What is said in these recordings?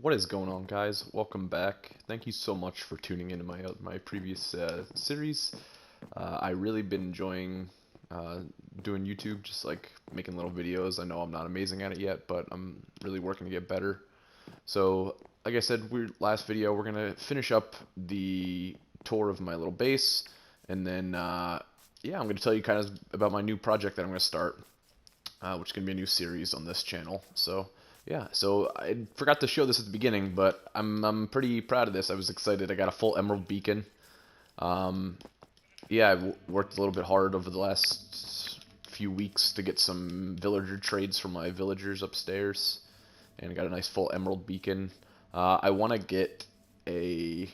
What is going on, guys? Welcome back. Thank you so much for tuning into my previous series. I really been enjoying uh, doing YouTube, just like making little videos. I know I'm not amazing at it yet, but I'm really working to get better. So, like I said, last video we're gonna finish up the tour of my little base, and then yeah, I'm gonna tell you kind of about my new project that I'm gonna start, which is gonna be a new series on this channel. So yeah, so I forgot to show this at the beginning, but I'm pretty proud of this. I was excited. I got a full emerald beacon. Um, yeah, I've worked a little bit hard over the last few weeks to get some villager trades from my villagers upstairs, and I got a nice full emerald beacon. I want to get a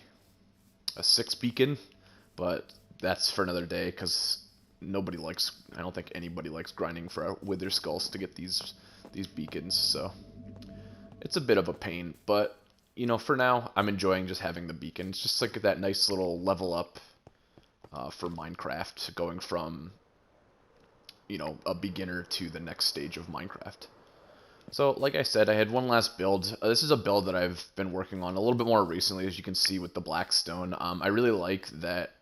six beacon, but that's for another day because nobody likes. I don't think anybody likes grinding for wither skulls to get these beacons. So it's a bit of a pain, but you know, for now, I'm enjoying just having the beacon. It's just like that nice little level up for Minecraft, going from, you know, a beginner to the next stage of Minecraft. So, like I said, I had one last build. This is a build that I've been working on a little bit more recently, as you can see with the black stone. I really like that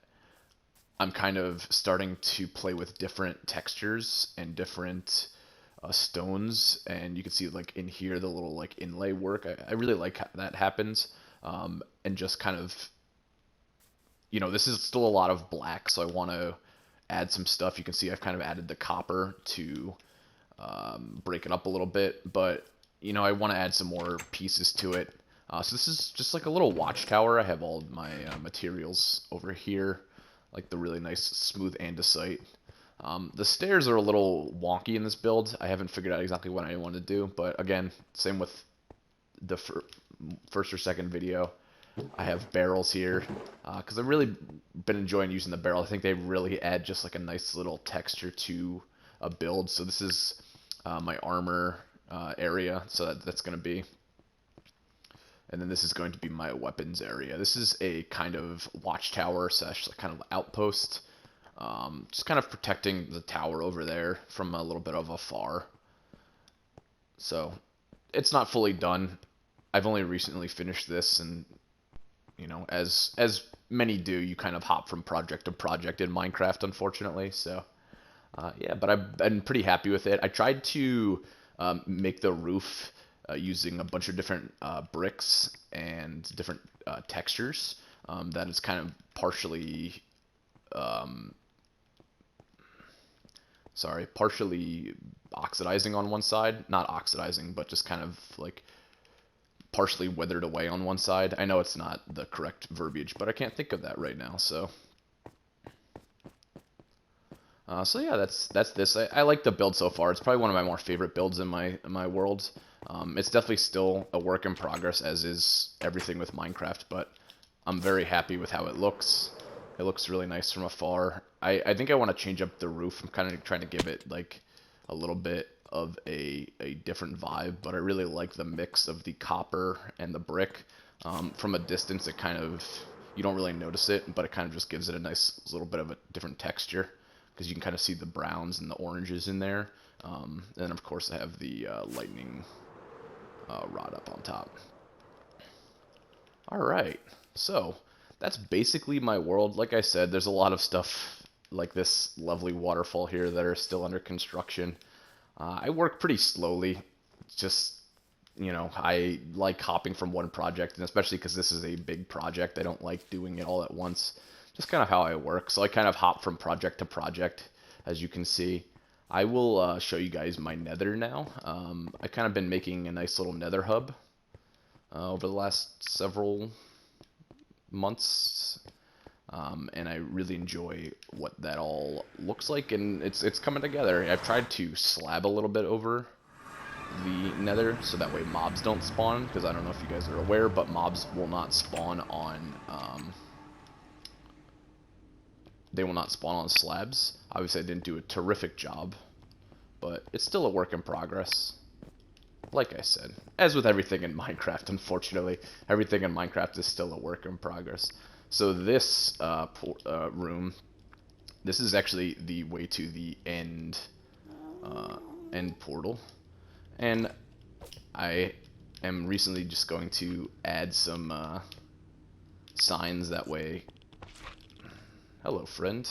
I'm kind of starting to play with different textures and different stones, and you can see like in here the little like inlay work. I really like how that happens, and just kind of, you know, this is still a lot of black, so I want to add some stuff. You can see I've kind of added the copper to break it up a little bit, but you know, I want to add some more pieces to it. So this is just like a little watchtower. I have all of my materials over here, like the really nice smooth andesite. The stairs are a little wonky in this build. I haven't figured out exactly what I want to do, but again, same with the first or second video. I have barrels here because I've really been enjoying using the barrel. I think they really add just like a nice little texture to a build. So this is my armor area, so that's going to be, and then this is going to be my weapons area. This is a kind of watchtower slash kind of outpost, just kind of protecting the tower over there from a little bit of afar. So it's not fully done. I've only recently finished this, and you know, as many do, you kind of hop from project to project in Minecraft, unfortunately. So yeah, but I've been pretty happy with it. I tried to make the roof using a bunch of different bricks and different textures. That is kind of partially, um, partially oxidizing on one side. Not oxidizing, but just kind of like partially withered away on one side. I know it's not the correct verbiage, but I can't think of that right now. So so yeah, that's this. I like the build so far. It's probably one of my more favorite builds in my world. It's definitely still a work in progress, as is everything with Minecraft, but I'm very happy with how it looks. It looks really nice from afar. I think I want to change up the roof. I'm kind of trying to give it like a little bit of a different vibe, but I really like the mix of the copper and the brick. From a distance, it kind of, you don't really notice it, but it kind of just gives it a nice little bit of a different texture, because you can kind of see the browns and the oranges in there. And of course I have the lightning rod up on top. Alright, so that's basically my world. Like I said, there's a lot of stuff like this lovely waterfall here that are still under construction. I work pretty slowly, just, you know, I like hopping from one project, and especially because this is a big project, I don't like doing it all at once. Just kind of how I work. So I kind of hop from project to project, as you can see. I will show you guys my nether now. I've kind of been making a nice little nether hub over the last several months. And I really enjoy what that all looks like, and it's coming together. I've tried to slab a little bit over the nether so that way mobs don't spawn, because I don't know if you guys are aware, but mobs will not spawn on they will not spawn on slabs. Obviously I didn't do a terrific job, but it's still a work in progress. Like I said, as with everything in Minecraft, unfortunately, everything in Minecraft is still a work in progress. So this room, this is actually the way to the end portal, and I am recently just going to add some signs that way. Hello, friend.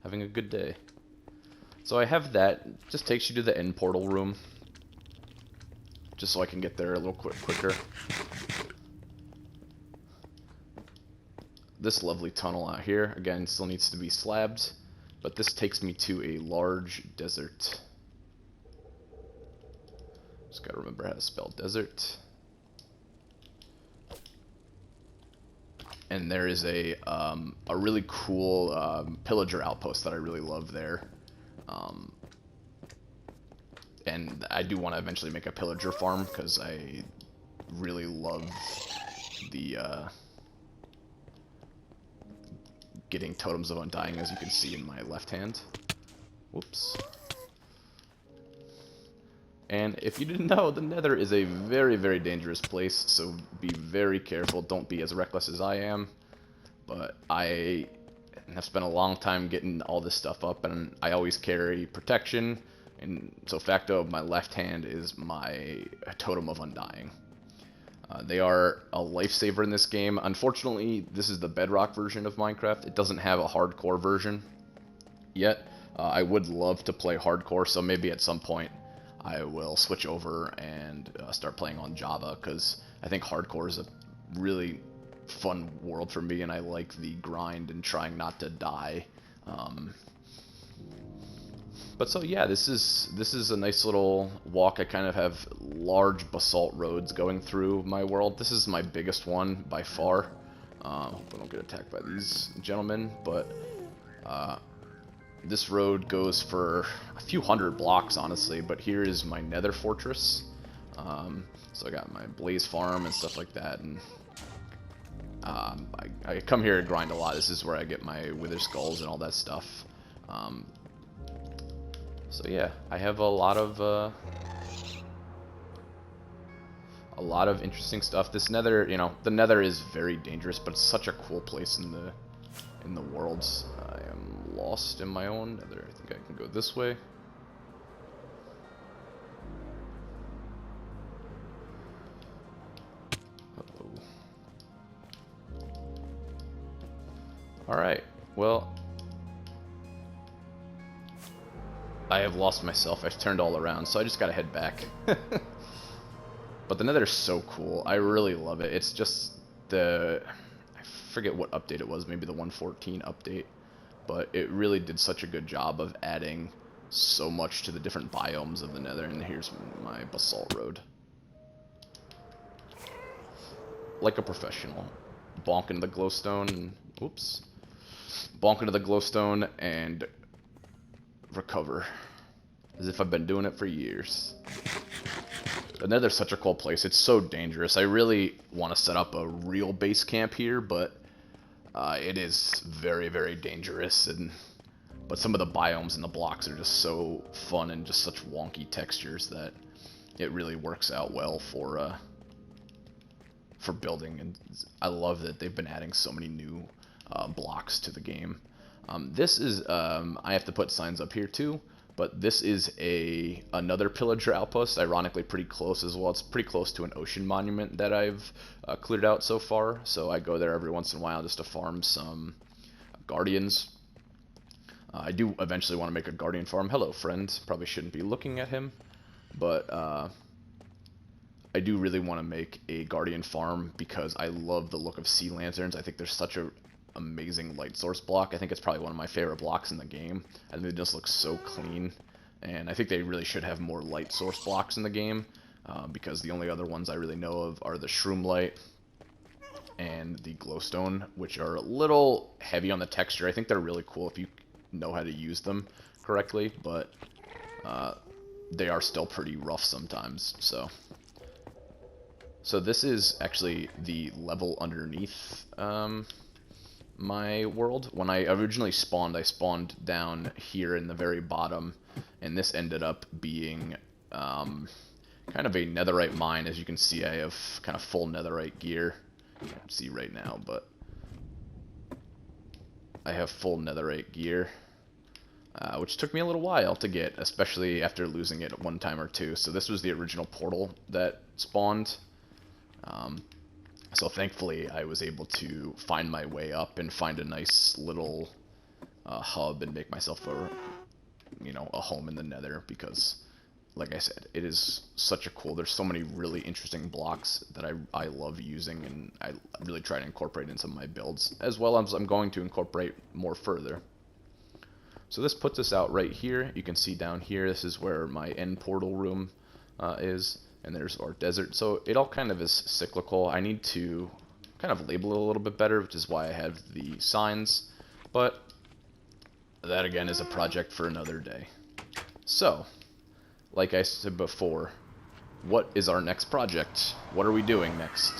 Having a good day. So I have that. Just takes you to the end portal room. Just so I can get there a little quicker. This lovely tunnel out here, again, still needs to be slabbed. But this takes me to a large desert. Just gotta remember how to spell desert. And there is a really cool pillager outpost that I really love there. And I do want to eventually make a pillager farm because I really love the getting totems of undying, as you can see in my left hand. Whoops. And if you didn't know, the Nether is a very, very dangerous place, so be very careful. Don't be as reckless as I am. But I have spent a long time getting all this stuff up, and I always carry protection. And so facto, my left hand is my totem of undying. They are a lifesaver in this game. Unfortunately, this is the bedrock version of Minecraft. It doesn't have a hardcore version yet. I would love to play hardcore, so maybe at some point I will switch over and start playing on Java, because I think hardcore is a really fun world for me, and I like the grind and trying not to die. But so yeah, this is a nice little walk. I kind of have large basalt roads going through my world. This is my biggest one by far. Hope I don't get attacked by these gentlemen, but this road goes for a few hundred blocks, honestly. But here is my Nether fortress. So I got my blaze farm and stuff like that, and I come here to grind a lot. This is where I get my wither skulls and all that stuff. So yeah, I have a lot of interesting stuff. This Nether, you know, the Nether is very dangerous, but it's such a cool place in the world. I am lost in my own Nether. I think I can go this way. Uh-oh. All right. Well, I have lost myself. I've turned all around, so I just gotta head back. But the Nether is so cool. I really love it. It's just I forget what update it was, maybe the 1.14 update, but it really did such a good job of adding so much to the different biomes of the Nether. And here's my basalt road. Like a professional. Bonk into the glowstone, and oops. Bonk into the glowstone and recover, as if I've been doing it for years. The Nether's such a cool place. It's so dangerous. I really want to set up a real base camp here, but it is very, very dangerous. But some of the biomes and the blocks are just so fun and just such wonky textures that it really works out well for building. And I love that they've been adding so many new blocks to the game. This is, I have to put signs up here too, but this is another pillager outpost, ironically pretty close as well. It's pretty close to an ocean monument that I've cleared out so far, so I go there every once in a while just to farm some guardians. I do eventually want to make a guardian farm. Hello, friend. Probably shouldn't be looking at him, but I do really want to make a guardian farm because I love the look of sea lanterns. I think there's such a amazing light source block. I think it's probably one of my favorite blocks in the game. I think it just looks so clean, and I think they really should have more light source blocks in the game, because the only other ones I really know of are the shroom light and the glowstone, which are a little heavy on the texture. I think they're really cool if you know how to use them correctly, but they are still pretty rough sometimes. So this is actually the level underneath my world. When I originally spawned, I spawned down here in the very bottom, and this ended up being kind of a netherite mine. As you can see, I have kind of full netherite gear. You can't see right now, but I have full netherite gear. which took me a little while to get, especially after losing it one time or two. So this was the original portal that spawned. Um, so thankfully I was able to find my way up and find a nice little hub and make myself a home in the Nether, because like I said, it is such a cool, there's so many really interesting blocks that I love using, and I really try to incorporate in some of my builds, as well as I'm going to incorporate more further. So this puts us out right here. You can see down here, this is where my end portal room is, and there's our desert. So it all kind of is cyclical. I need to kind of label it a little bit better, which is why I have the signs, but that again is a project for another day. So, like I said before, what is our next project? What are we doing next?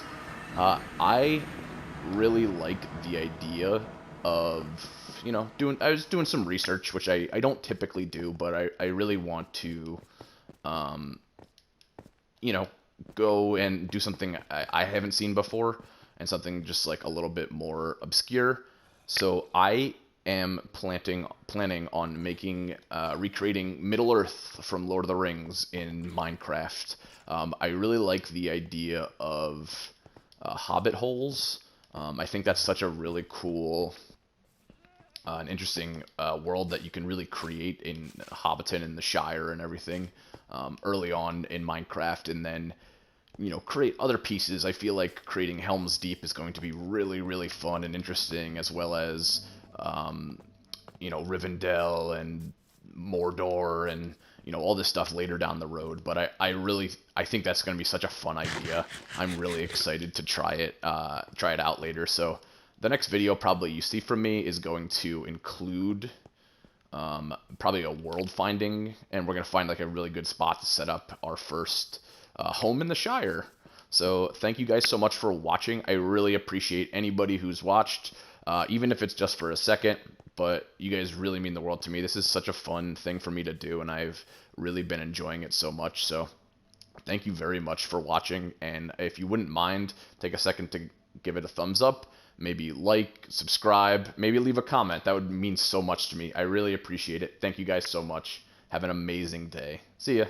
I really like the idea of, I was doing some research, which I don't typically do, but I really want to, go and do something I haven't seen before, and something just like a little bit more obscure. So I am planning on recreating Middle Earth from Lord of the Rings in Minecraft. I really like the idea of hobbit holes. I think that's such a really cool an interesting world that you can really create in Hobbiton and the Shire and everything early on in Minecraft, and then create other pieces. I feel like creating Helm's Deep is going to be really, really fun and interesting, as well as Rivendell and Mordor and all this stuff later down the road. But I think that's going to be such a fun idea. I'm really excited to try it out later. So the next video probably you see from me is going to include probably a world finding, and we're going to find like a really good spot to set up our first home in the Shire. So thank you guys so much for watching. I really appreciate anybody who's watched, even if it's just for a second, but you guys really mean the world to me. This is such a fun thing for me to do, and I've really been enjoying it so much. So thank you very much for watching, and if you wouldn't mind, take a second to give it a thumbs up, maybe like, subscribe, maybe leave a comment. That would mean so much to me. I really appreciate it. Thank you guys so much. Have an amazing day. See ya.